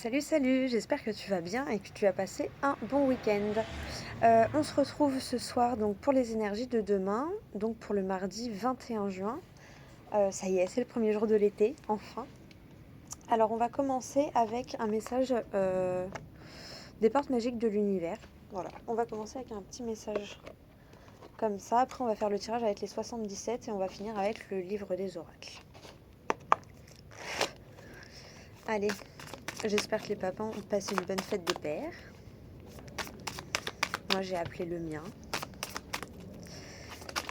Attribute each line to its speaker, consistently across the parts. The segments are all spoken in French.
Speaker 1: Salut, salut, j'espère que tu vas bien et que tu as passé un bon week-end. On se retrouve ce soir donc pour les énergies de demain, donc pour le mardi 21 juin. Ça y est, c'est le premier jour de l'été, enfin. Alors on va commencer avec un message des portes magiques de l'univers. Voilà, on va commencer avec un petit message comme ça. Après on va faire le tirage avec les 77 et on va finir avec le livre des oracles. Allez, j'espère que les papas ont passé une bonne fête des pères. Moi j'ai appelé le mien.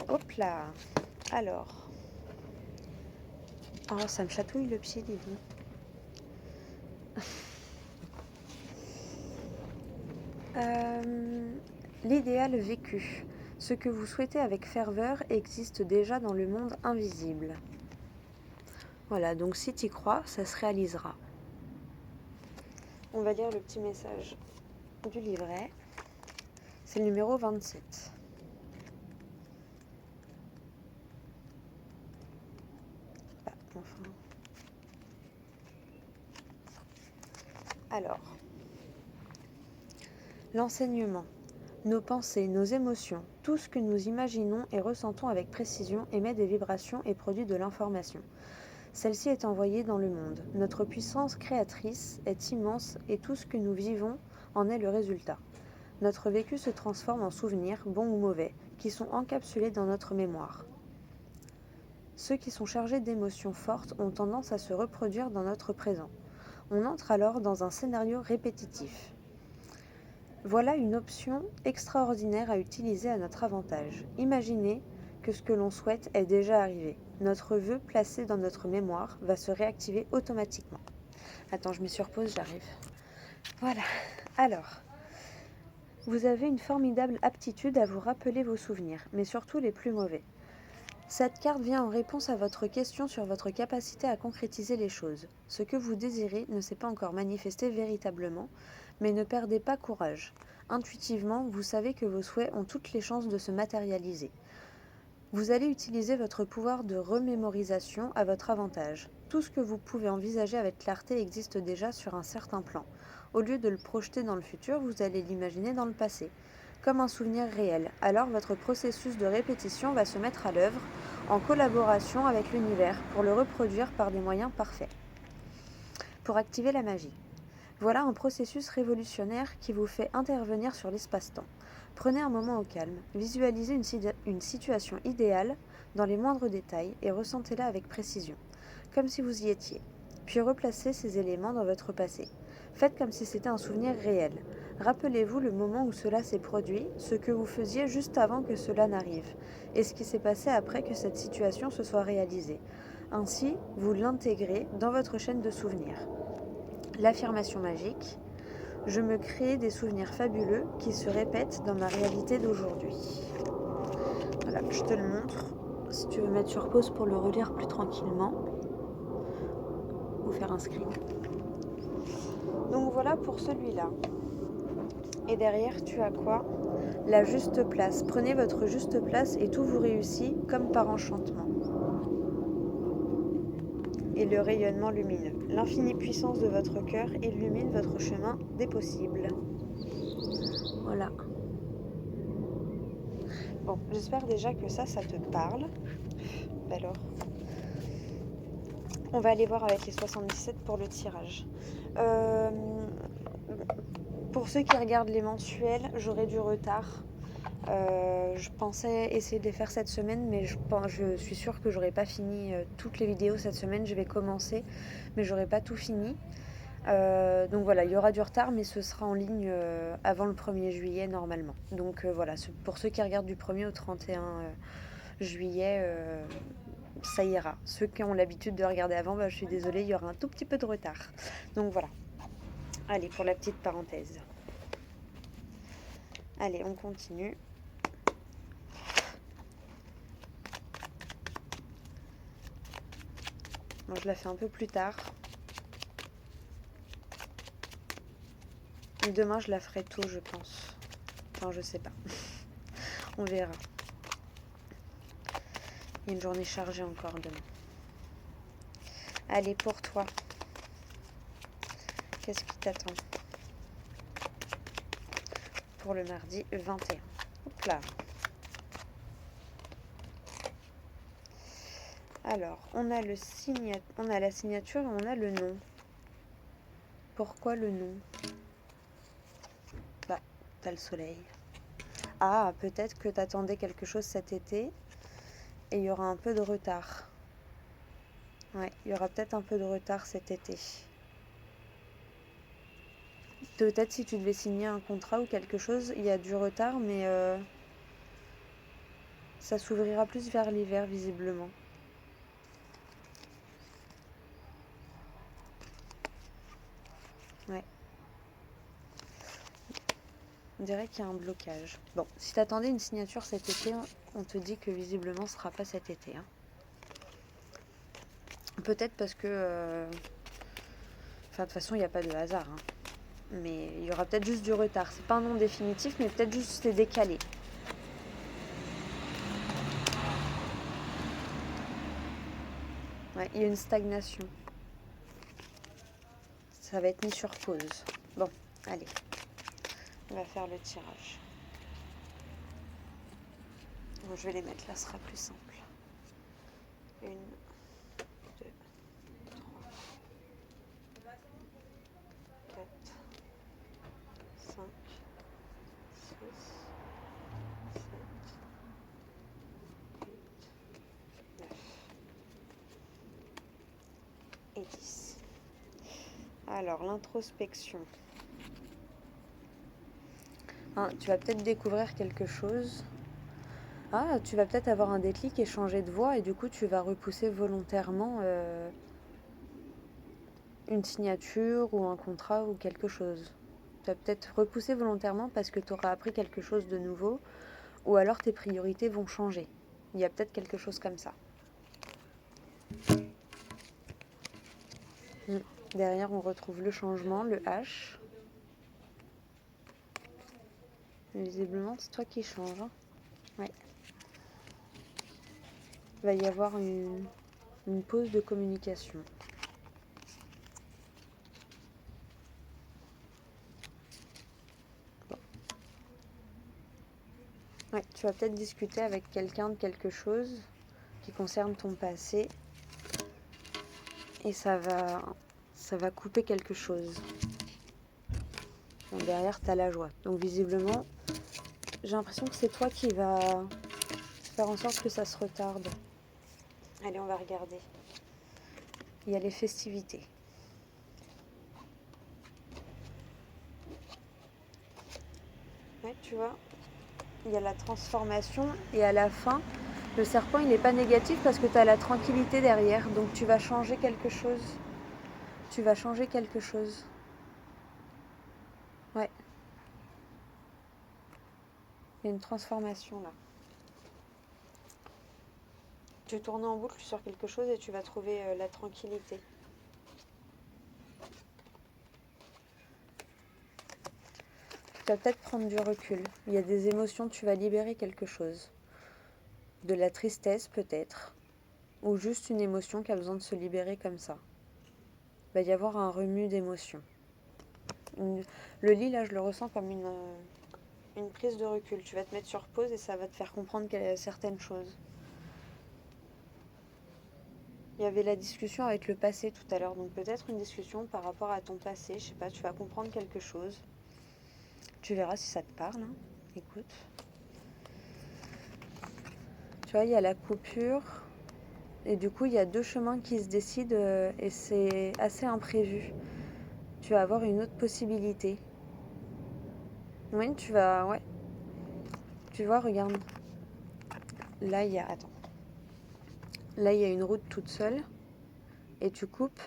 Speaker 1: Hop là. Alors. Oh, ça me chatouille le pied, dis donc. L'idéal vécu. Ce que vous souhaitez avec ferveur existe déjà dans le monde invisible. Voilà, donc si tu y crois, ça se réalisera. On va lire le petit message du livret. C'est le numéro 27. Ah, enfin. Alors. L'enseignement. Nos pensées, nos émotions, tout ce que nous imaginons et ressentons avec précision émet des vibrations et produit de l'information. Celle-ci est envoyée dans le monde. Notre puissance créatrice est immense et tout ce que nous vivons en est le résultat. Notre vécu se transforme en souvenirs, bons ou mauvais, qui sont encapsulés dans notre mémoire. Ceux qui sont chargés d'émotions fortes ont tendance à se reproduire dans notre présent. On entre alors dans un scénario répétitif. Voilà une option extraordinaire à utiliser à notre avantage. Imaginez que ce que l'on souhaite est déjà arrivé. Notre vœu placé dans notre mémoire va se réactiver automatiquement. Attends, je mets sur pause, j'arrive. Voilà. Alors, vous avez une formidable aptitude à vous rappeler vos souvenirs, mais surtout les plus mauvais. Cette carte vient en réponse à votre question sur votre capacité à concrétiser les choses. Ce que vous désirez ne s'est pas encore manifesté véritablement, mais ne perdez pas courage. Intuitivement, vous savez que vos souhaits ont toutes les chances de se matérialiser. Vous allez utiliser votre pouvoir de remémorisation à votre avantage. Tout ce que vous pouvez envisager avec clarté existe déjà sur un certain plan. Au lieu de le projeter dans le futur, vous allez l'imaginer dans le passé, comme un souvenir réel. Alors votre processus de répétition va se mettre à l'œuvre en collaboration avec l'univers pour le reproduire par des moyens parfaits. Pour activer la magie. Voilà un processus révolutionnaire qui vous fait intervenir sur l'espace-temps. Prenez un moment au calme, visualisez une situation idéale dans les moindres détails et ressentez-la avec précision, comme si vous y étiez. Puis replacez ces éléments dans votre passé. Faites comme si c'était un souvenir réel. Rappelez-vous le moment où cela s'est produit, ce que vous faisiez juste avant que cela n'arrive, et ce qui s'est passé après que cette situation se soit réalisée. Ainsi, vous l'intégrez dans votre chaîne de souvenirs. L'affirmation magique. Je me crée des souvenirs fabuleux qui se répètent dans ma réalité d'aujourd'hui. Voilà, je te le montre. Si tu veux mettre sur pause pour le relire plus tranquillement ou faire un screen. Donc voilà pour celui-là. Et derrière, tu as quoi? La juste place. Prenez votre juste place et tout vous réussit comme par enchantement. Et le rayonnement lumineux. L'infinie puissance de votre cœur illumine votre chemin des possibles. Voilà. Bon, j'espère déjà que ça te parle. Alors, on va aller voir avec les 77 pour le tirage. Pour ceux qui regardent les mensuels, j'aurai du retard. Je pensais essayer de les faire cette semaine, mais je suis sûre que j'aurai pas fini toutes les vidéos cette semaine. Je vais commencer, mais j'aurai pas tout fini. Donc voilà, il y aura du retard, mais ce sera en ligne avant le 1er juillet normalement. Donc voilà, pour ceux qui regardent du 1er au 31 juillet, ça ira. Ceux qui ont l'habitude de regarder avant, je suis désolée, il y aura un tout petit peu de retard. Donc voilà. Allez, pour la petite parenthèse. Allez, on continue. Moi, je la fais un peu plus tard. Demain, je la ferai tôt, je pense. Enfin, je sais pas. On verra. Il y a une journée chargée encore demain. Allez, pour toi. Qu'est-ce qui t'attend pour le mardi 21? Hop là. Alors, on a la signature et on a le nom. Pourquoi le nom? Bah, t'as le soleil. Ah, peut-être que t'attendais quelque chose cet été et il y aura un peu de retard. Ouais, il y aura peut-être un peu de retard cet été. Peut-être si tu devais signer un contrat ou quelque chose, il y a du retard, mais ça s'ouvrira plus vers l'hiver, visiblement. Ouais. On dirait qu'il y a un blocage. Bon, si t'attendais une signature cet été, on te dit que visiblement ce sera pas cet été. Hein. Peut-être parce que... Enfin, de toute façon, il n'y a pas de hasard. Hein. Mais il y aura peut-être juste du retard. C'est pas un nom définitif, mais peut-être juste c'est décalé. Ouais, il y a une stagnation. Ça va être mis sur pause. Bon, allez. On va faire le tirage. Bon, je vais les mettre là, ce sera plus simple. 1, 2, 3, 4, 5, 6, 7, 8, 9 et 10. Alors, l'introspection. Hein, tu vas peut-être découvrir quelque chose. Ah, tu vas peut-être avoir un déclic et changer de voie et du coup, tu vas repousser volontairement une signature ou un contrat ou quelque chose. Tu vas peut-être repousser volontairement parce que tu auras appris quelque chose de nouveau ou alors tes priorités vont changer. Il y a peut-être quelque chose comme ça. Derrière, on retrouve le changement, le H. Visiblement, c'est toi qui changes. Hein. Ouais. Il va y avoir une pause de communication. Bon. Ouais, tu vas peut-être discuter avec quelqu'un de quelque chose qui concerne ton passé et ça va couper quelque chose. Bon, derrière, tu as la joie. Donc visiblement, j'ai l'impression que c'est toi qui va faire en sorte que ça se retarde. Allez, on va regarder. Il y a les festivités. Ouais, tu vois, il y a la transformation et à la fin, le serpent, il n'est pas négatif parce que tu as la tranquillité derrière. Donc tu vas changer quelque chose. Tu vas changer quelque chose. Ouais. Il y a une transformation là. Tu tournes en boucle sur quelque chose et tu vas trouver la tranquillité. Tu vas peut-être prendre du recul. Il y a des émotions, tu vas libérer quelque chose. De la tristesse peut-être. Ou juste une émotion qui a besoin de se libérer comme ça. Il va y avoir un remue d'émotions. Le lit, là, je le ressens comme une prise de recul. Tu vas te mettre sur pause et ça va te faire comprendre certaines choses. Il y avait la discussion avec le passé tout à l'heure, donc peut-être une discussion par rapport à ton passé. Je sais pas, tu vas comprendre quelque chose. Tu verras si ça te parle. Hein. Écoute. Tu vois, il y a la coupure. Et du coup, il y a deux chemins qui se décident et c'est assez imprévu. Tu vas avoir une autre possibilité. Oui, tu vas... Ouais. Tu vois, regarde. Là, il y a... Attends. Là, il y a une route toute seule. Et tu coupes.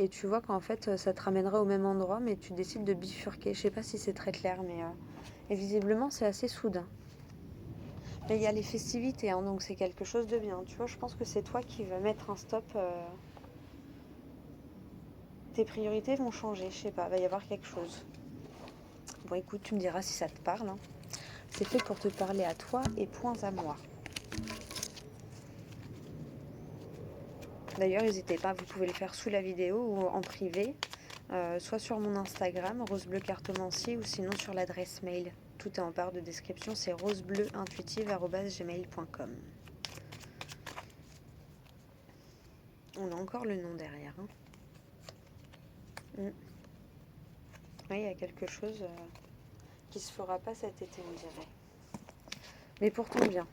Speaker 1: Et tu vois qu'en fait, ça te ramènera au même endroit, mais tu décides de bifurquer. Je sais pas si c'est très clair, mais... Et visiblement, c'est assez soudain. Mais il y a les festivités, hein, donc c'est quelque chose de bien. Tu vois, je pense que c'est toi qui vas mettre un stop. Tes priorités vont changer, je sais pas, il va y avoir quelque chose. Bon, écoute, tu me diras si ça te parle. Hein. C'est fait pour te parler à toi et point à moi. D'ailleurs, n'hésitez pas, vous pouvez le faire sous la vidéo ou en privé. soit sur mon Instagram, rosebleucartomancie, ou sinon sur l'adresse mail. Tout est en barre de description, c'est rosebleuintuitive@gmail.com. On a encore le nom derrière. Hein. Oui, il y a quelque chose qui se fera pas cet été, on dirait. Mais pour ton bien.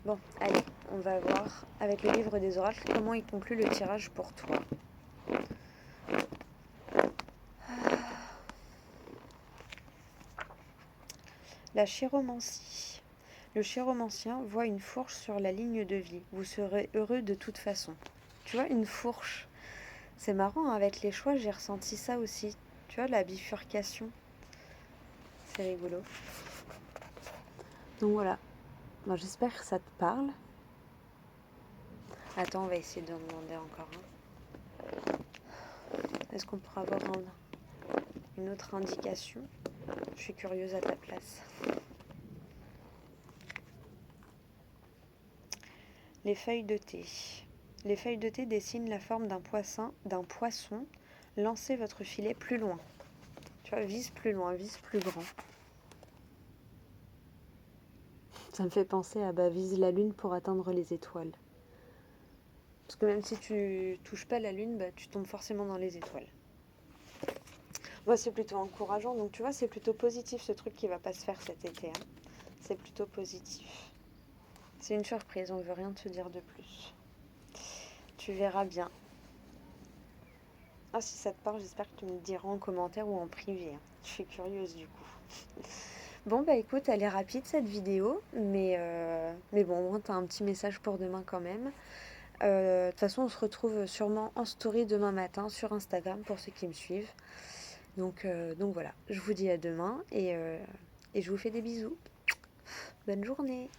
Speaker 1: Bon, allez, on va voir avec le livre des oracles comment il conclut le tirage pour toi. La chiromancie. Le chiromancien voit une fourche sur la ligne de vie. Vous serez heureux de toute façon. Tu vois, une fourche. C'est marrant, avec les choix, j'ai ressenti ça aussi. Tu vois, la bifurcation. C'est rigolo. Donc voilà. Bon, j'espère que ça te parle. Attends, on va essayer de demander encore un. Est-ce qu'on pourra avoir une autre indication? Je suis curieuse à ta place. Les feuilles de thé. Les feuilles de thé dessinent la forme d'un poisson. Lancez votre filet plus loin. Tu vois, vise plus loin, vise plus grand. Ça me fait penser à vise la lune pour atteindre les étoiles. Parce que même si tu touches pas la lune, tu tombes forcément dans les étoiles. Moi, c'est plutôt encourageant. Donc, tu vois, c'est plutôt positif ce truc qui va pas se faire cet été. Hein. C'est plutôt positif. C'est une surprise, on veut rien te dire de plus. Tu verras bien. Ah, si ça te parle, j'espère que tu me diras en commentaire ou en privé. Hein. Je suis curieuse du coup. Bon, écoute, elle est rapide cette vidéo, mais bon, au moins t'as un petit message pour demain quand même. De toute façon, on se retrouve sûrement en story demain matin sur Instagram pour ceux qui me suivent. Donc voilà, je vous dis à demain et je vous fais des bisous. Bonne journée.